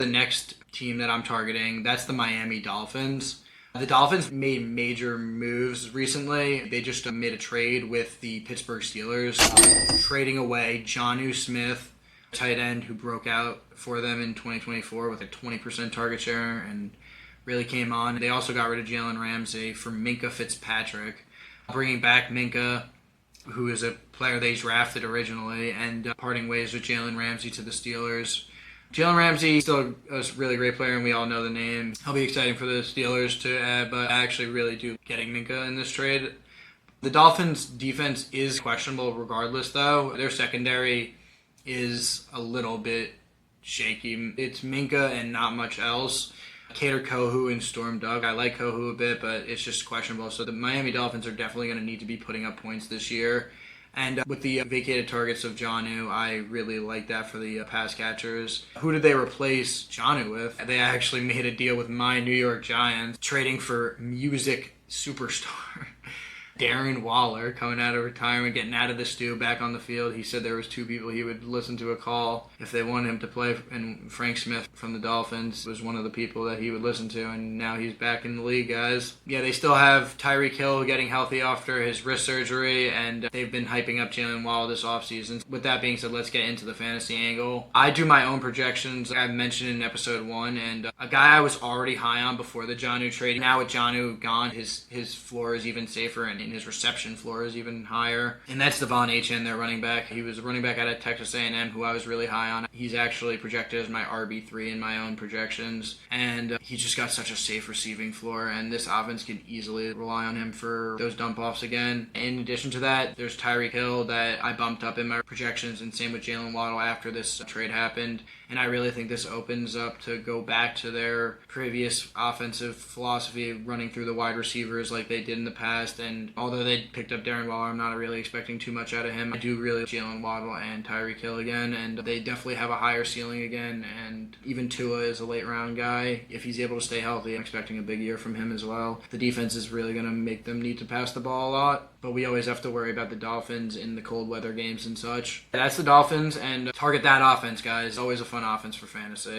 The next team that I'm targeting, that's the Miami Dolphins. The Dolphins made major moves recently. They just made a trade with the Pittsburgh Steelers, trading away Jonnu Smith, tight end who broke out for them in 2024 with a 20% target share and really came on. They also got rid of Jalen Ramsey for Minkah Fitzpatrick, bringing back Minkah, who is a player they drafted originally, and parting ways with Jalen Ramsey to the Steelers. Jalen Ramsey is still a really great player, and we all know the name. He'll be exciting for the Steelers to add, but I actually really do getting Minkah in this trade. The Dolphins' defense is questionable regardless, though. Their secondary is a little bit shaky. It's Minkah and not much else. Kader Kohou and Storm Doug. I like Kohou a bit, but it's just questionable. So the Miami Dolphins are definitely going to need to be putting up points this year. And with the vacated targets of Jonnu, I really like that for the pass catchers. Who did they replace Jonnu with? They actually made a deal with my New York Giants, trading for music superstar Darren Waller, coming out of retirement, getting out of the stew, back on the field. He said there was two people he would listen to a call if they wanted him to play, and Frank Smith from the Dolphins was one of the people that he would listen to, and now he's back in the league, guys. Yeah, they still have Tyreek Hill getting healthy after his wrist surgery, and they've been hyping up Jalen Waddle this offseason. With that being said, let's get into the fantasy angle. I do my own projections, like I mentioned in episode 1, and a guy I was already high on before the Jonnu trade. Now with Jonnu gone, his floor is even safer, and his reception floor is even higher. And that's De'Von Achane, their running back. He was a running back out of Texas A&M who I was really high on. He's actually projected as my RB3 in my own projections. And he's just got such a safe receiving floor, and this offense can easily rely on him for those dump-offs again. In addition to that, there's Tyreek Hill that I bumped up in my projections, and same with Jalen Waddle after this trade happened. And I really think this opens up to go back to their previous offensive philosophy, running through the wide receivers like they did in the past. And although they picked up Darren Waller, I'm not really expecting too much out of him. I do really like Jalen Waddle and Tyreek Hill again, and they definitely have a higher ceiling again. And even Tua is a late-round guy. If he's able to stay healthy, I'm expecting a big year from him as well. The defense is really going to make them need to pass the ball a lot, but we always have to worry about the Dolphins in the cold weather games and such. That's the Dolphins, and target that offense, guys. Always a fun offense for fantasy.